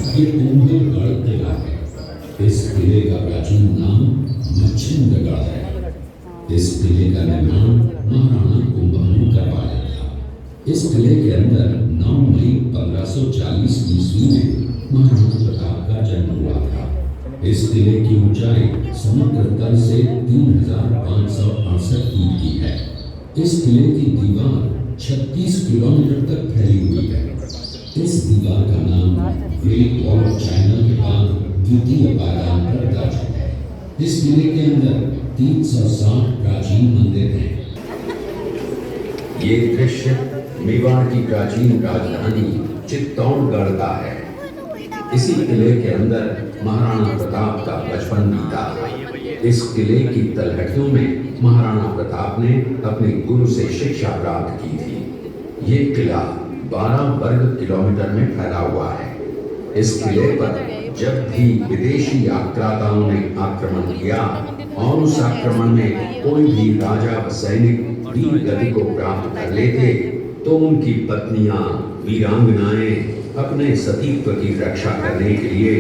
ये कुंभलगढ़ किला है। इस किले का प्राचीन नाम मच्छिंद्रगढ़ है। इस किले का निर्माण महाराणा कुंभा ने करवाया था। इस किले के अंदर 9 मई 1540 ईस्वी में महाराणा प्रताप का जन्म हुआ था। इस किले की ऊंचाई समुद्र तल से 3568 फीट की है। इस किले की दीवार 36 किलोमीटर तक फैली हुई है। इस दीवार का नाम ग्रेट वॉल ऑफ चाइना के बाद द्वितीय पायदान पर दर्ज है। इस किले के अंदर 360 प्राचीन मंदिर हैं। ये दृश्य मेवाड़ की प्राचीन राजधानी चित्तौड़गढ़ का है। इसी किले के अंदर महाराणा प्रताप का बचपन बीता। इस किले की तलहटियों में महाराणा प्रताप ने अपने गुरु से शिक्षा प्राप्त की थी। ये किला 12 वर्ग किलोमीटर में फैला हुआ है। इस किले पर जब भी विदेशी आक्रांताओं ने आक्रमण किया और उस आक्रमण में कोई भी राजा व सैनिक वीर गति को प्राप्त कर लेते तो उनकी पत्नियां वीरांगनाएं अपने सतीत्व की रक्षा करने के लिए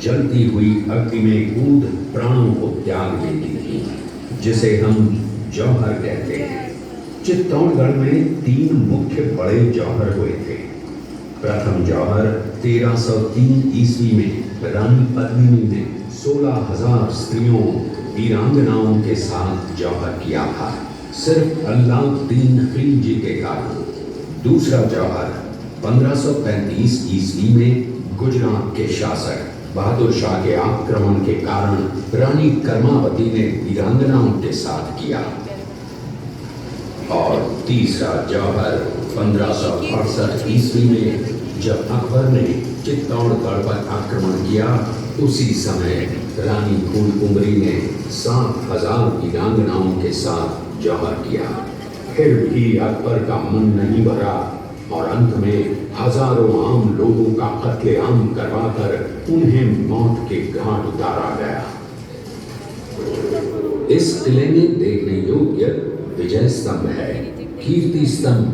जलती हुई अग्नि में कूद प्राणों को त्याग देती थी, जिसे हम जौहर कहते हैं। चित्तौड़गढ़ में 3 मुख्य बड़े जौहर हुए थे। प्रथम जौहर 1303 ईस्वी में रानी पद्मिनी ने 16,000 स्त्रियों वीरांगनाओं के साथ जौहर किया था, सिर्फ अल्लाउद्दीन खिलजी के कारण। दूसरा जौहर 1535 ईस्वी में गुजरात के शासक बहादुर शाह के आक्रमण के कारण रानी कर्मावती ने वीरांगनाओं के साथ किया। और तीसरा जौहर 1568 ईस्वी में जब अकबर ने चित्तौड़गढ़ पर आक्रमण किया, उसी समय रानी फूलकुंवरी ने 7,000 वीरांगनाओं के साथ जौहर किया। फिर भी अकबर का मन नहीं भरा और अंत में हजारों आम लोगों का कत्लेआम करवाकर उन्हें मौत के घाट उतारा गया। इस किले में देखने योग्य विजय स्तंभ है, कीर्ति स्तंभ,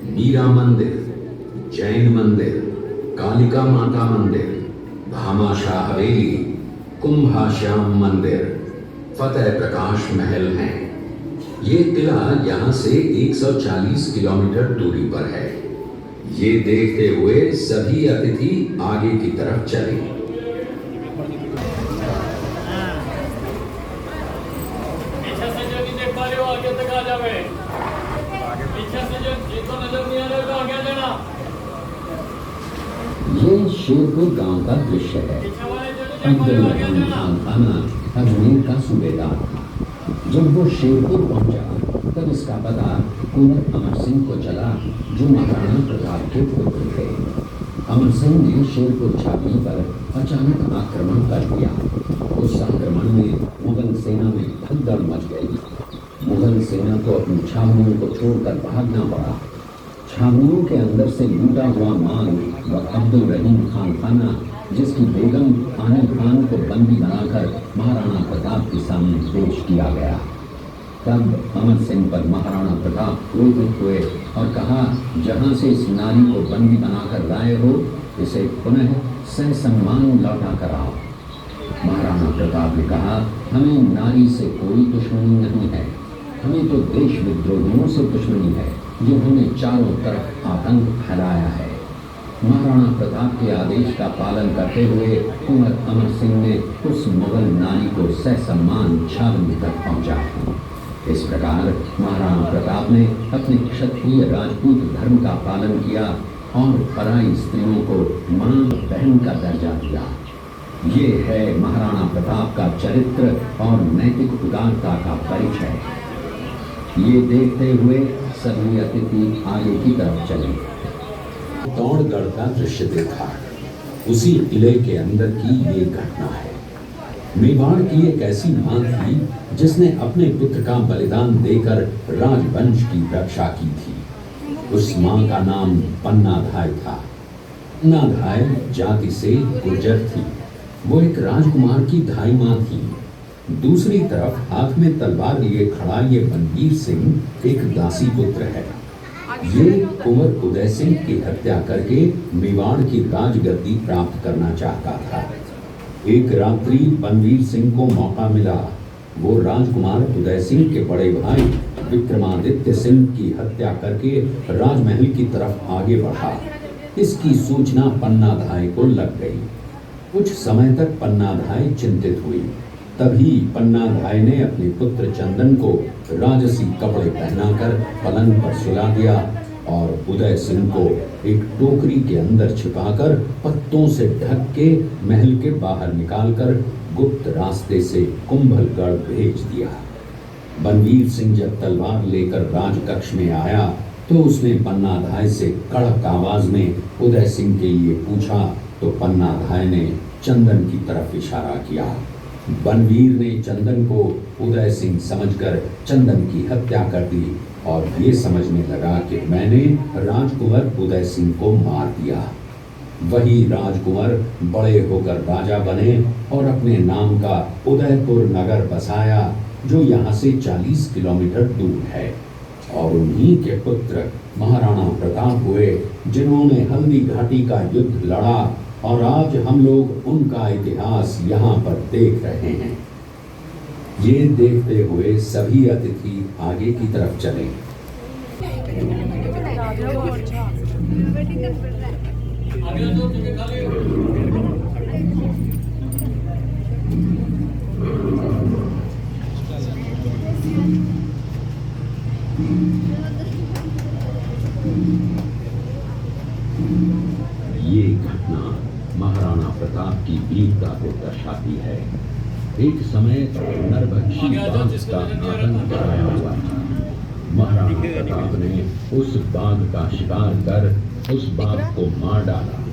मीरा मंदिर, जैन मंदिर, कालिका माता मंदिर, भामाशाह हवेली, कुंभाश्याम मंदिर, फतेह प्रकाश महल है। ये किला यहाँ से 140 किलोमीटर दूरी पर है। ये देखते हुए सभी अतिथि आगे की तरफ चले। पीछे से जो नहीं देख पा रहे हो आगे तक आ जावे। पीछे से जो जिनको नजर नहीं आ रहा है आगे लेना। ये शेरपुर गांव का दृश्य है। अब्दुल रहमान खान थाना अजमेर का सूबेदार था। जब वो शेरपुर पहुंचा तब इसका पता कुंवर अमर सिंह को चला, जो महाराणा प्रताप के पुत्र थे। अमर सिंह ने शेरपुर छावनी पर अचानक आक्रमण कर दिया। उस आक्रमण में मुगल सेना में भगदड़ मच गई। मुगल सेना को अपनी छावनियों को छोड़कर भागना पड़ा। छावनियों के अंदर से लूटा हुआ माल व अब्दुल रहीम खान थाना, जिसकी बेगम आने खान को बंदी बनाकर महाराणा प्रताप के सामने पेश किया गया। तब अमर सिंह पर महाराणा प्रताप क्रोधित हुए और कहा, जहां से इस नारी को बंदी बनाकर लाए हो, इसे पुनः ससम्मान लौटा कर आओ। महाराणा प्रताप ने कहा, हमें नारी से कोई दुश्मनी नहीं है, हमें तो देश विद्रोहियों से दुश्मनी है, जिन्होंने चारों तरफ आतंक फैलाया है। महाराणा प्रताप के आदेश का पालन करते हुए कुंवर अमर सिंह ने उस मुगल नारी को ससम्मान छावनी तक पहुंचाया। इस प्रकार महाराणा प्रताप ने अपने क्षत्रिय राजपूत धर्म का पालन किया और पराई स्त्रियों को मां बहन का दर्जा दिया। ये है महाराणा प्रताप का चरित्र और नैतिक उदारता का परिचय। ये देखते हुए सभी अतिथि आगे की तरफ चले। चित्तौड़गढ़ का दृश्य देखा। उसी किले के अंदर की ये घटना है। मेवाड़ की एक ऐसी मां थी जिसने अपने पुत्र का बलिदान देकर राजवंश की रक्षा की थी। उस मां का नाम पन्नाधाय था। पन्नाधाय जाति से गुर्जर थी। वो एक राजकुमार की धाई मां थी। दूसरी तरफ हाथ में तलवार लिए खड़ा ये बलबीर सिंह एक दासी पुत्र है। ये कुंवर उदय सिंह की हत्या करके मेवाड़ की राजगद्दी प्राप्त करना चाहता था। एक रात्रि बनवीर सिंह को मौका मिला। वो राजकुमार उदय सिंह के बड़े भाई विक्रमादित्य सिंह की हत्या करके राजमहल की तरफ आगे बढ़ा। इसकी सूचना पन्नाधाय को लग गई। कुछ समय तक पन्नाधाय चिंतित हुई। तभी पन्नाधाय ने अपने पुत्र चंदन को राजसी कपड़े पहनाकर पलंग पर सुला दिया और उदय सिंह को एक टोकरी के अंदर छिपाकर पत्तों से ढक के महल के बाहर निकालकर गुप्त रास्ते से कुंभलगढ़ भेज दिया। बनवीर सिंह जब तलवार लेकर राजकक्ष में आया तो उसने पन्नाधाय से कड़क आवाज में उदय सिंह के लिए पूछा तो पन्नाधाय ने चंदन की तरफ इशारा किया। बनवीर ने चंदन को उदय सिंह समझकर चंदन की हत्या कर दी और ये समझने लगा कि मैंने राजकुंवर उदय सिंह को मार दिया। वही राजकुंवर बड़े होकर राजा बने और अपने नाम का उदयपुर नगर बसाया जो यहाँ से 40 किलोमीटर दूर है। और उन्हीं के पुत्र महाराणा प्रताप हुए जिन्होंने हल्दी घाटी का युद्ध लड़ा और आज हम लोग उनका इतिहास यहाँ पर देख रहे हैं। ये देखते हुए सभी अतिथि आगे की तरफ चले। आगे जो टिकट खाली ये घटना महाराणा प्रताप की वीरता को दर्शाती है। एक समय नरभक्षी बाघ का आतंक छाया हुआ था। महाराणा प्रताप ने उस बाघ का शिकार कर उस बाघ को मार डाला।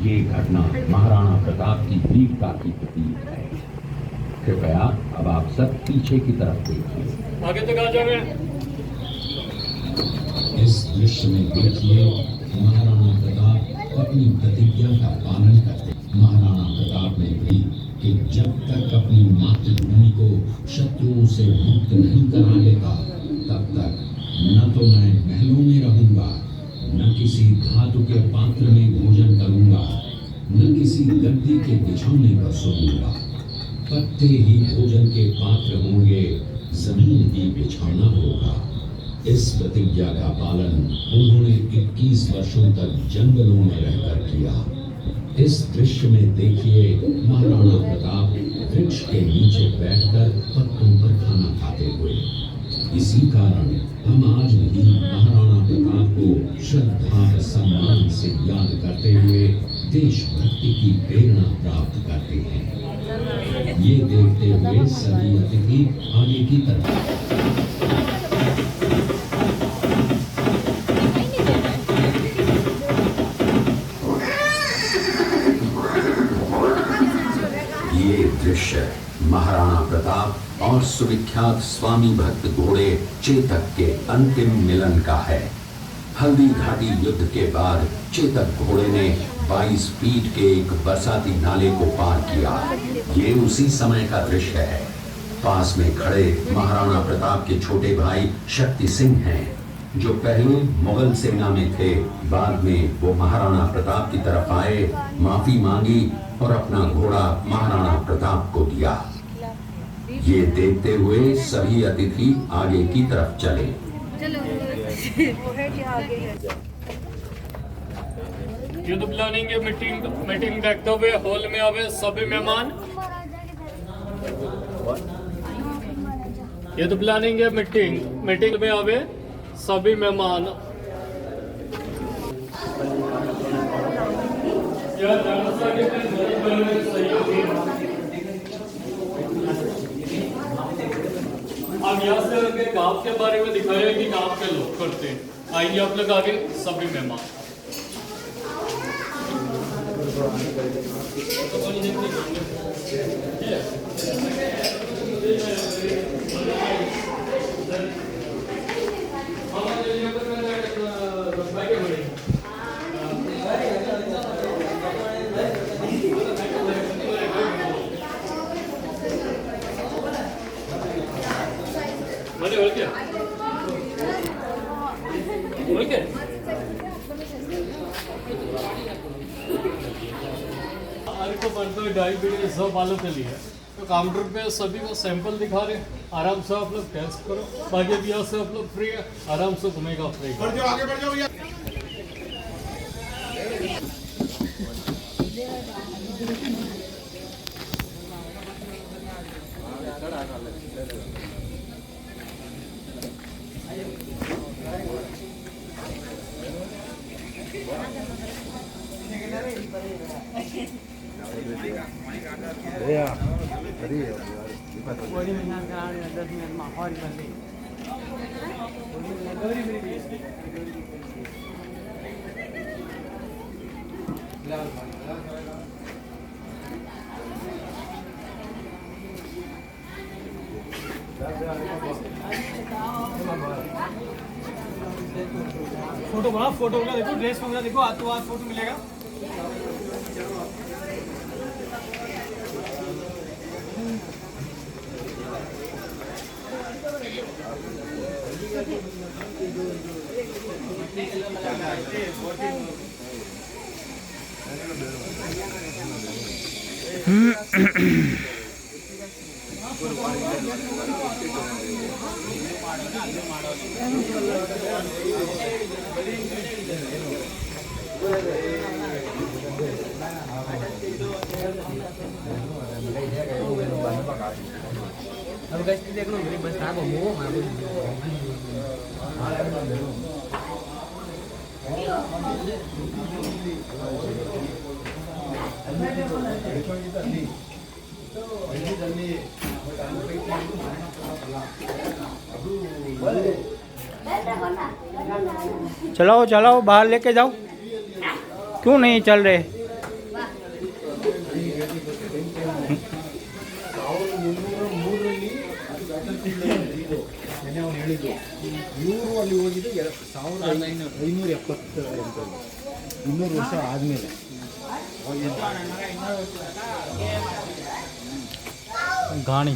ये घटना महाराणा प्रताप की वीरता की प्रतीक है। कृपया अब आप सब पीछे की तरफ देखिए। आगे तक आ जाओगे। इस दृश्य में देखिए महाराणा प्रताप अपनी प्रतिज्ञा का पालन करते। महाराणा प्रताप ने भी कि जब तक अपनी मातृभूमि को शत्रुओं से मुक्त नहीं करा लेता तब तक न तो मैं महलों में रहूंगा, न किसी धातु के पात्र में भोजन करूंगा, न किसी गद्दी के बिछौने पर सोऊंगा। पत्ते ही भोजन के पात्र होंगे, जमीन ही बिछौना होगा। इस प्रतिज्ञा का पालन उन्होंने 21 वर्षों तक जंगलों में रहकर किया। इस दृश्य में देखिए महाराणा प्रताप वृक्ष के नीचे बैठकर पत्तों पर खाना खाते हुए। इसी कारण हम आज भी महाराणा प्रताप को श्रद्धा व सम्मान से याद करते हुए देशभक्ति की प्रेरणा प्राप्त करते हैं। ये देखते हुए सभी अतिथि आगे की तरफ। ये दृश्य महाराणा प्रताप और सुविख्यात स्वामी भक्त घोड़े चेतक के अंतिम मिलन का है। हल्दी घाटी युद्ध के बाद चेतक घोड़े ने 22 फीट के एक बरसाती नाले को पार किया। ये उसी समय का दृश्य है। पास में खड़े महाराणा प्रताप के छोटे भाई शक्ति सिंह हैं, जो पहले मुगल सेना में थे। बाद में वो महाराणा प्रताप की तरफ आए, माफी मांगी और अपना घोड़ा महाराणा प्रताप को दिया। ये देखते हुए सभी अतिथि आगे की तरफ चले। युद्ध प्लानिंग के मीटिंग देखते हुए हॉल में आवे सभी मेहमान। युद्ध प्लानिंग के मीटिंग में आवे सभी मेहमान। अब यहाँ से आगे गाँव के बारे में दिखाया कि गाँव के लोग करते हैं। आइए आप लोग आगे सभी मेहमान। बोल के हमारे को बनते हुए डायबिटीज सब वालों के लिए। तो काउंटर पे सभी को सैंपल दिखा रहे, आराम से आप लोग टेस्ट करो। बाकी भी यहाँ से आप लोग फ्री है, आराम से घूमेगा फ्री। बढ़ जाओ, आगे बढ़ जाओ भैया। फोटो बना, फोटो वगैरह देखो, ड्रेस वगैरह देखो, हाथ तो हाथ फोटो मिलेगा। अब गाइस देख लो मेरी बस खराब हो चलाओ चलाओ, बाहर लेके जाओ। क्यों नहीं चल रहे? ಇವರು ಅಲ್ಲಿ ಹೋಗಿದ್ದು 1570 ಅಂತ 200 ವರ್ಷ ಆದಮೇಲೆ घाणी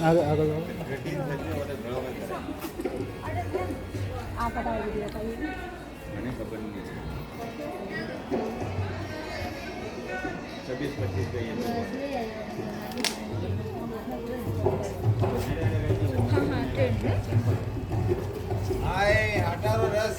आगे आगे जाओ। आप हटाओ वीडियो का ये મને ખબર નહીં 26-25 ગઈ हाँ हाँ ट्रेन में આય હટારો રસ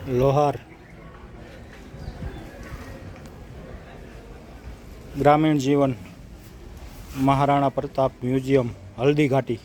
लोहार ग्रामीण जीवन महाराणा प्रताप म्यूजियम हल्दी घाटी।